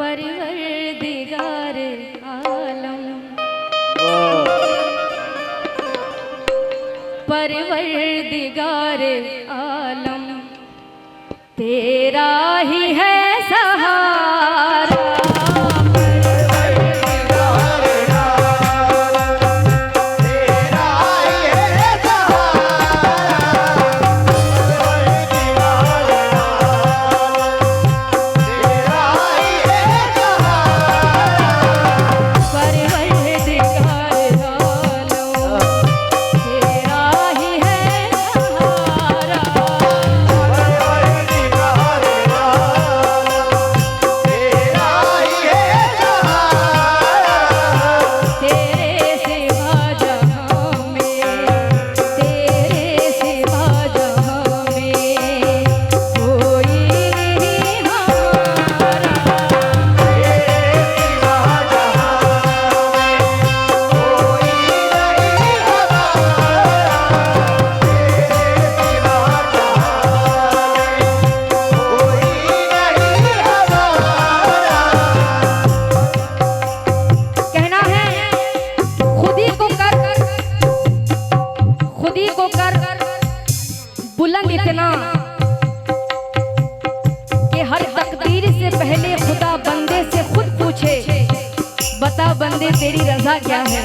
परवरदिगार आलम, परवरदिगार आलम तेरा ही है सहारा। बुलंद इतना कि हर तकदीर से पहले खुदा बंदे से खुद पूछे, बता बंदे तेरी रजा क्या है।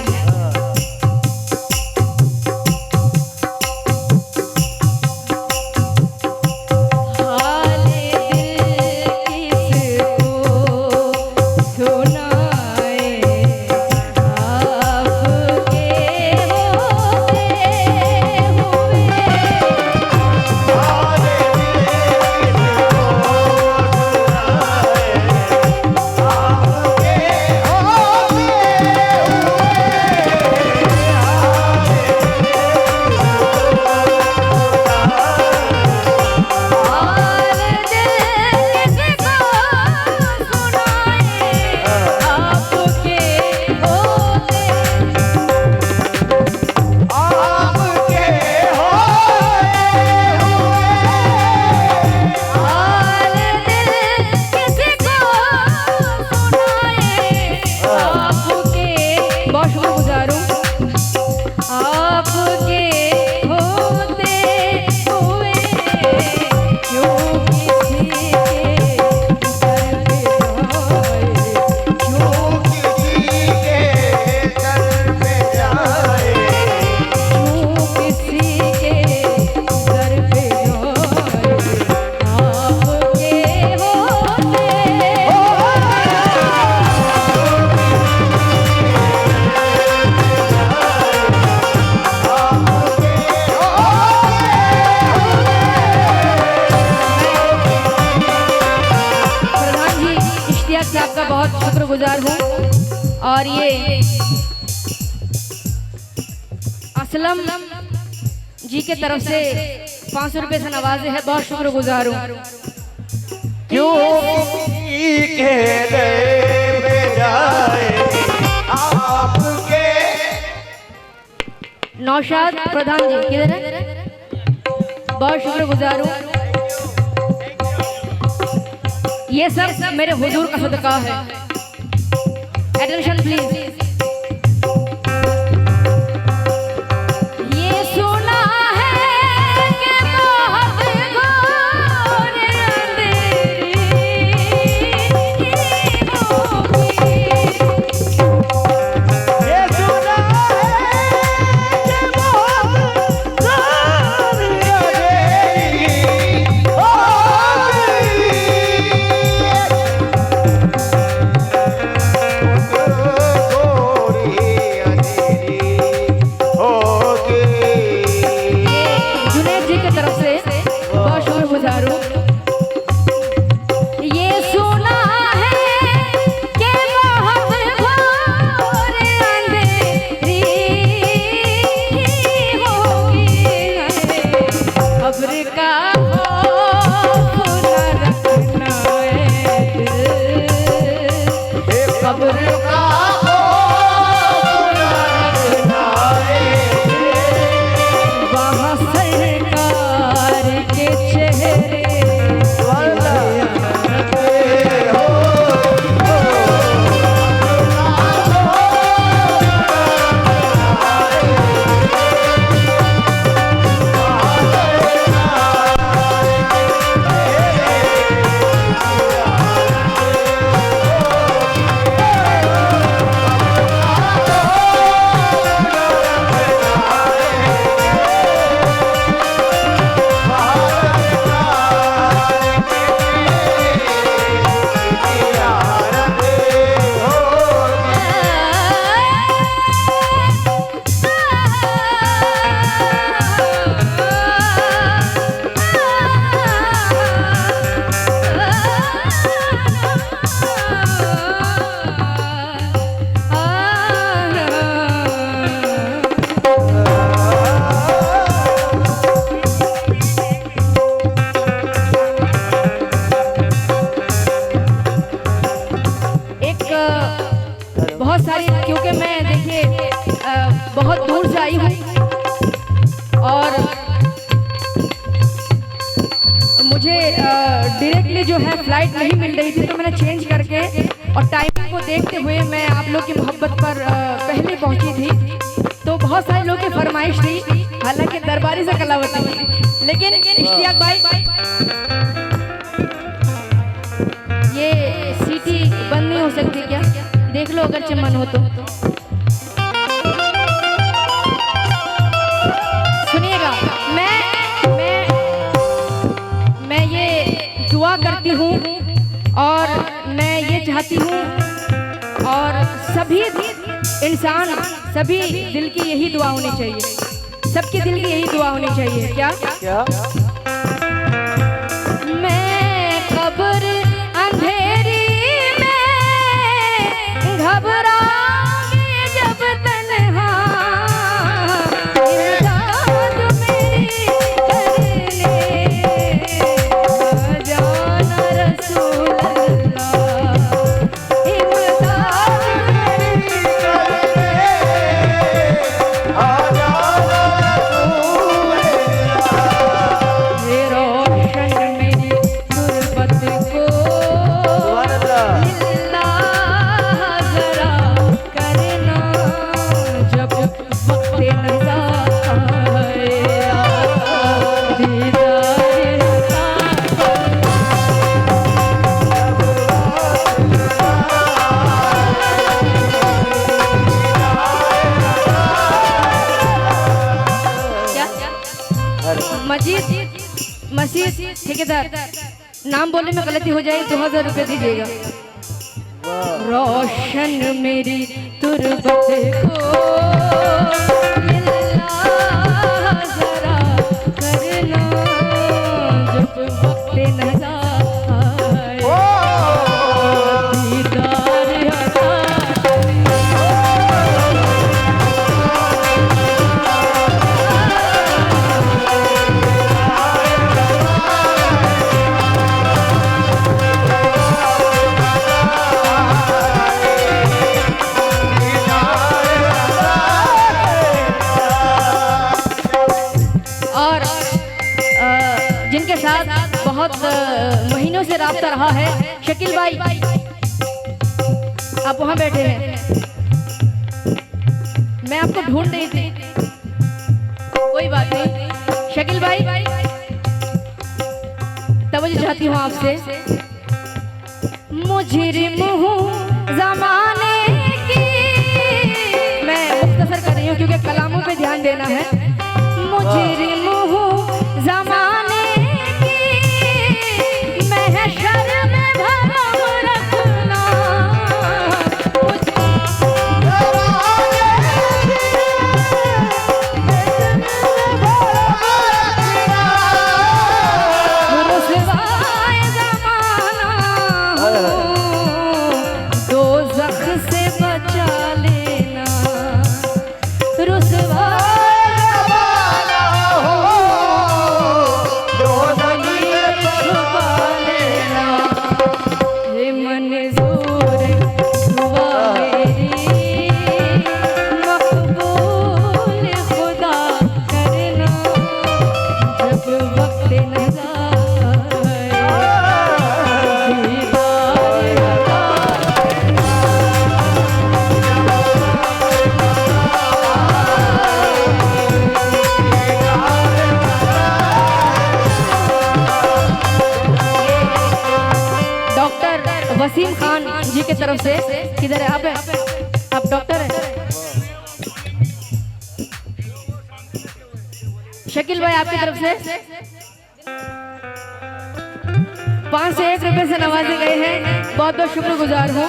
बहुत शुक्रगुजार हूँ। और ये असलम जी के तरफ से 500 रुपए से नवाजे है, बहुत शुक्रगुजार हूँ। क्यों आपके नौशाद प्रधान जी किधर है, बहुत शुक्रगुजार हूँ। ये सब मेरे हुजूर का सदका है। Attention please. ये सुना है कि बहुत घोर अंधेरी होगी। ये सुना है कि बहुत घोर अंधेरी होगी। सारी, क्योंकि मैं देखिए बहुत दूर से आई हूँ और मुझे डायरेक्टली जो है फ्लाइट नहीं मिल रही थी, तो मैंने चेंज करके और टाइम को देखते हुए मैं आप लोग की मोहब्बत पर पहले पहुंची थी। तो बहुत सारे लोग की फरमाइश थी, हालांकि दरबारी से कलावती थी, लेकिन इश्तियाक भाई ये सीटी बंद नहीं हो सकती क्या? देख लो अगर मन हो तो। सुनिएगा, मैं ये दुआ करती हूँ और मैं ये चाहती हूँ और सभी इंसान, सभी दिल की यही दुआ होनी चाहिए, सबके दिल की यही दुआ होनी चाहिए। क्या क्या? मैं कब्र अंधेरी में घबराऊंगी जब तन्हा, इमदाद मेरी करने आ जाना रसूल अल्लाह, इमदाद मेरी ये रोशन मेरी गुर्बत को लिल्लाह जरा करना, जब वक्त नज़ा आए दीदार मजीद ठेकेदार, नाम बोलने में गलती हो जाए 2000 रुपये दीजिएगा। रोशन मेरी तुरबत को लिल्लाह जरा करना, जब वक्त नज़ा आए दीदार अता और जिनके साथ बहुत महीनों से राब्ता रहा है, शकील भाई आप वहां बैठे हैं, मैं आपको ढूंढ रही थी, कोई बात नहीं। शकील भाई तवज्जो चाहती हूँ आपसे, मुजरिम हूँ ज़माने की, मैं मुख्तसर कर रही हूँ क्योंकि कलामों पे ध्यान देना है। मुजरिम हूँ ज़माने की, महशर में भरम रखना, रुसवाए ज़माना हूँ, दोज़ख से बचा लेना, रुसवाए वसीम खान जी के तरफ से, किधर है आप डॉक्टर हैं? शकील भाई आपकी तरफ से 501 रुपए से नवाजे गए हैं, बहुत बहुत शुक्रगुजार हूँ।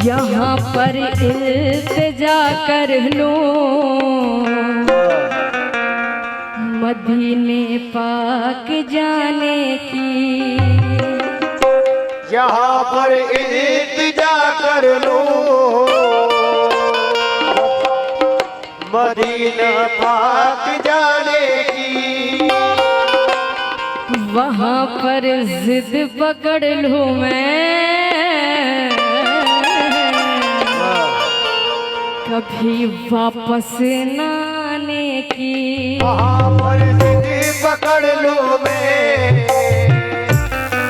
यहाँ पर इल्तिजा कर लूं मदीने पाक जाने की। यहाँ पर इल्तिजा कर लो मदीना पाक जाने की। वहाँ पर जिद पकड़ लूं मैं, कभी वापस न आने की। वहाँ पर जिद पकड़ लो मैं,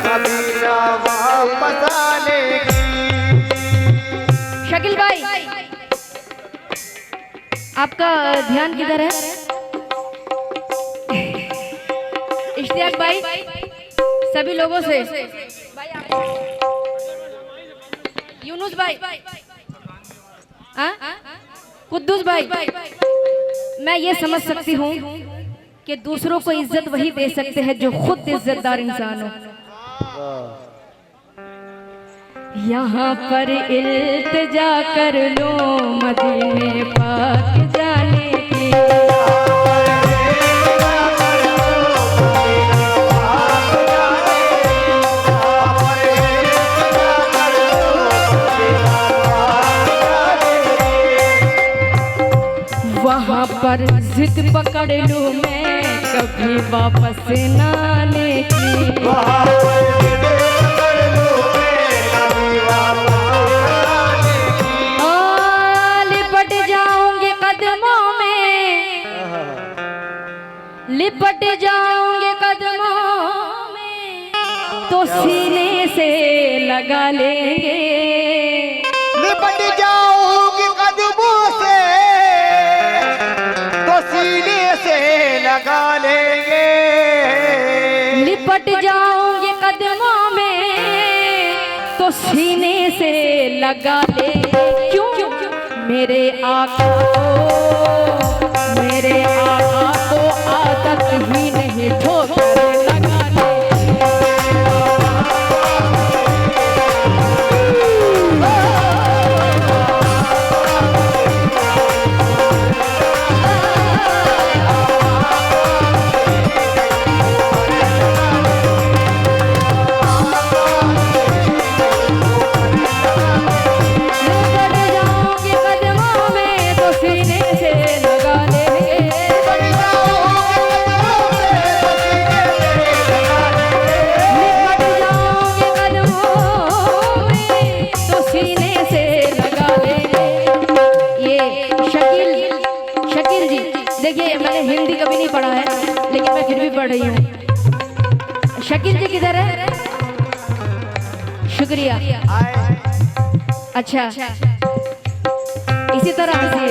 कभी ना वापस आने की। शकील भाई, आपका ध्यान किधर है? इश्तियाक भाई, सभी लोगों से यूनुस भाई, कुद्दूस भाई, मैं ये समझ सकती हूँ कि दूसरों को इज्जत वही दे सकते हैं जो खुद इज्जतदार इंसान हो। यहाँ पर इल्तिजा कर लो मदीने पाक जाने की। वहाँ पर जिद पकड़ लूं मैं, कभी वापस न आने की। लिपट जाऊंगे कदमों में, लिपट जाऊंगे कदमों में, तो सीने से लगा लेंगे। लिपट जाऊंगी कदमों से तो सीने से लगा लेंगे। लिपट जाऊंगे कदमों में तो सीने से लगा ले। क्यों? मेरे आका को आदत ही नहीं ठोकर लगाने। देखिए, मैंने हिंदी कभी नहीं पढ़ा है, लेकिन मैं फिर भी पढ़ रही हूँ। शकील जी किधर है? शुक्रिया। अच्छा, इसी तरह से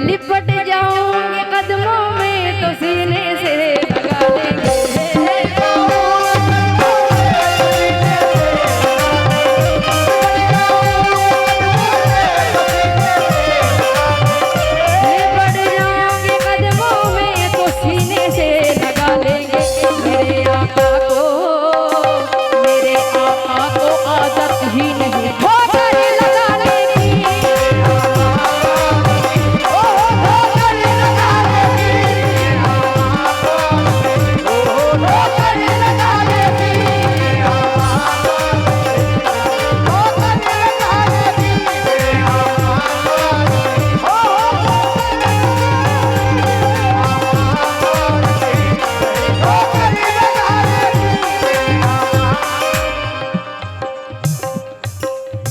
लिपट जाऊंगे कदमों में तो सीने से लगा लेंगे।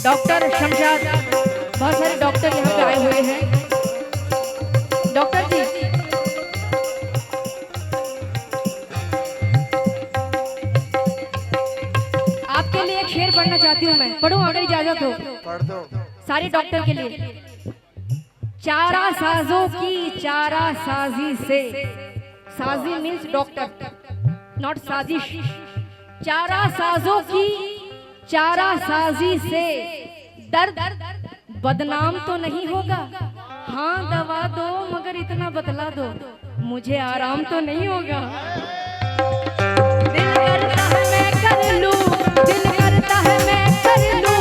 डॉक्टर शमशाद, बहुत सारे डॉक्टर यहाँ पे आए हुए हैं। डॉक्टर जी, आपके लिए एक शेर पढ़ना चाहती हूँ मैं। पढ़ूं अगर इजाजत हो? पढ़ दो। सारे डॉक्टर के लिए। चारा साजों की चारा साजी से, साजी मीन्स डॉक्टर, नॉट साजिश। चारा साजों की चारा साजी से दर्द बदनाम तो नहीं होगा। हाँ दवा दो मगर इतना बतला दो, मुझे आराम तो नहीं होगा। दिल करता है मैं कर लूं, दिल करता है मैं कर लूं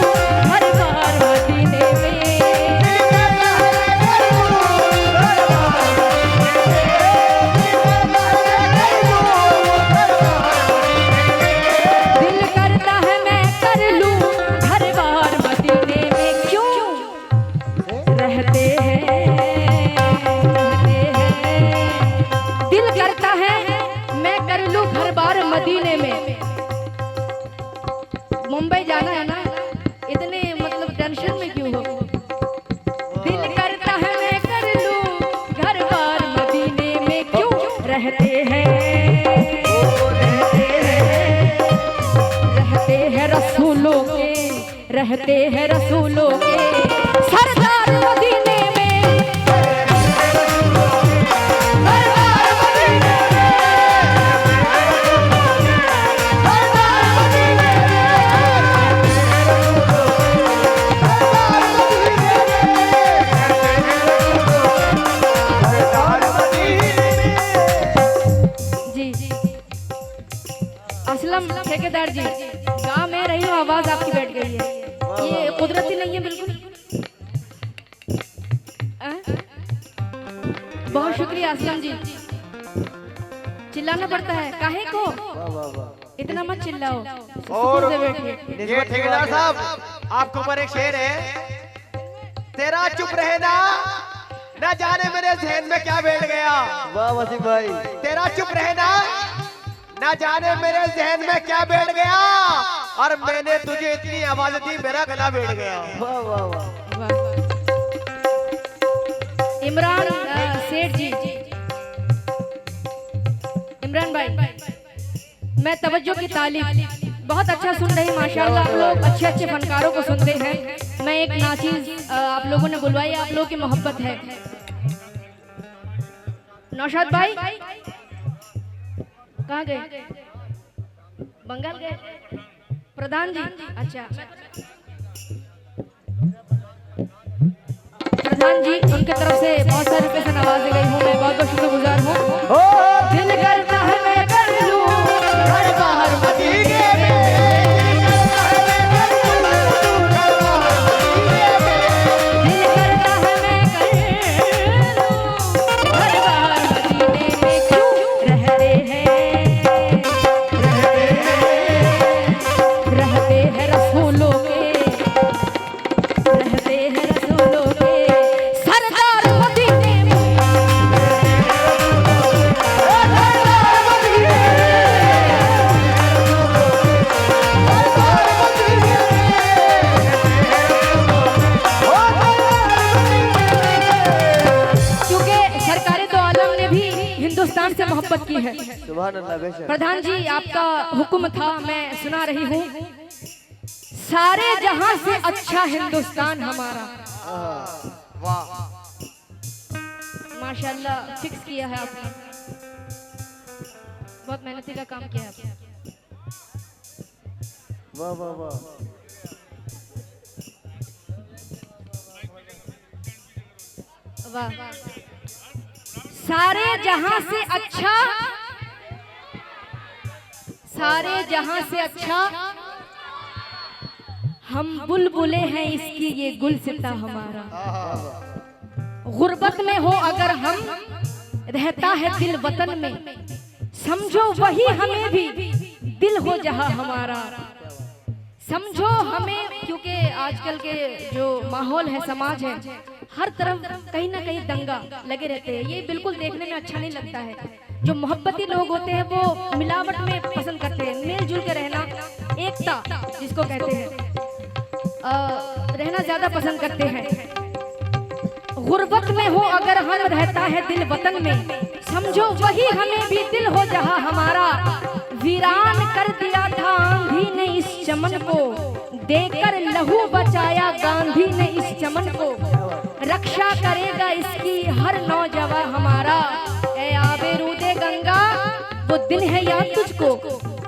हर बार मदीने में। दिल करता है मैं कर लूं, हर बार मदीने में। रहते हैं। दिल करता है मैं कर लूं घर बार मदीने में। मुंबई जाना है ना, इतने मतलब टेंशन में क्यों हो? दिल करता है मैं कर लूं घर बार मदीने में, क्यों रहते हैं रसूलों के, रहते हैं रसूलों के सरदार मदीने में। जी असलम ठेकेदार जी, गाँव में रही हूँ, आवाज आपकी बैठ गई है, ये कुदरती नहीं है बिल्कुल। बहुत शुक्रिया असलम जी। चिल्लाना पड़ता है काहे को? इतना मत चिल्लाओ, और सुकून से बैठिए। ये ठेकेदार साहब, आपके ऊपर एक शेर है, तेरा चुप रहना न जाने मेरे जहन में क्या बैठ गया। वाह वसीम भाई, तेरा चुप रहना न जाने मेरे जहन में क्या बैठ गया, और मैंने तुझे इतनी आवाज दी मेरा गला बैठ गया। वाह वाह वाह। वाह। इमरान सेठ जी, इमरान भाई, मैं तवज्जो की तालीम बहुत अच्छा सुन रही, माशाल्लाह आप लोग अच्छे अच्छे फनकारों को सुनते हैं। मैं एक नाचीज आप लोगों ने बुलवाई, आप लोगों की मोहब्बत है। नौशाद भाई कहाँ गए? बंगाल गए? प्रधान जी, अच्छा प्रधान जी, उनके तरफ से बहुत सारे पैसे नवाजे गई हूँ, मैं बहुत बहुत शुक्रगुजार हूँ। दिल करता है मैं कर लूं घर बाहर मदीने में, दिल करता है मैं कर लूं घर बाहर मदीने में, क्यों रहते हैं रसूलों के, रहते हैं रसूलों के सरदार मदीने में। क्योंकि सरकारे दो आलम ने भी हिंदुस्तान से मोहब्बत की है। सुभान अल्लाह, बेशक। प्रधान जी आपका हुक्म था, मैं सुना रही हूँ, सारे जहां से अच्छा हिंदुस्तान हमारा। वाह, माशाल्लाह फिक्स किया है आपने, बहुत मेहनती का काम किया है आपने। वाह वाह वाह। वाह, सारे जहां से अच्छा, सारे जहां से अच्छा हम बुलबुले हैं इसकी ये गुलसिता हमारा। गुर्बत में हो अगर हम, रहता है दिल वतन में, समझो वही हमें भी दिल हो जहां हमारा। समझो हमें, क्योंकि आजकल के जो माहौल है, समाज है, हर तरफ कहीं ना कहीं दंगा लगे रहते हैं, ये बिल्कुल देखने में अच्छा नहीं लगता है। जो मोहब्बती लोग होते हैं वो मिलावट में पसंद करते हैं, मिलजुल के रहना, एकता जिसको कहते हैं, रहना ज्यादा पसंद करते हैं। गुर्बत में हो अगर हम, रहता है दिल वतन में, समझो वही हमें भी दिल हो जहां हमारा। वीरान कर दिया था आंधी ने इस चमन को, देकर लहू बचाया गांधी ने इस चमन को, रक्षा करेगा इसकी हर नौजवान हमारा। ए आबे रूदे गंगा, वो दिन है याद तुझको,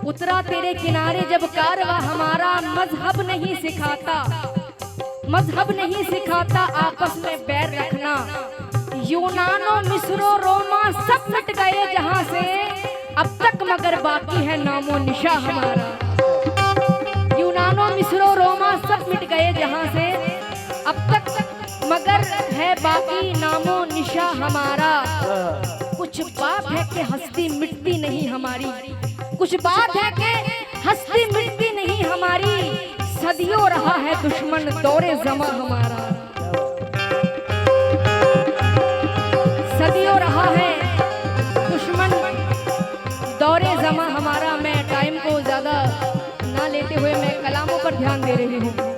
उतरा तेरे किनारे जब कारवा हमारा। मजहब नहीं सिखाता, मजहब नहीं सिखाता आपस में बैर रखना। यूनानो मिस्रो रोमा सब मिट गए जहां से, अब तक मगर बाकी है नामो निशा हमारा। यूनानो मिस्रो रोमा सब मिट गए जहां से, अब तक मगर है बाकी नामो निशा हमारा। कुछ बात है कि हस्ती मिटती नहीं हमारी, कुछ बात है कि हस्ती मिटती नहीं हमारी। सदियों रहा है दुश्मन दौरे जमा हमारा। ध्यान दे रही हूँ।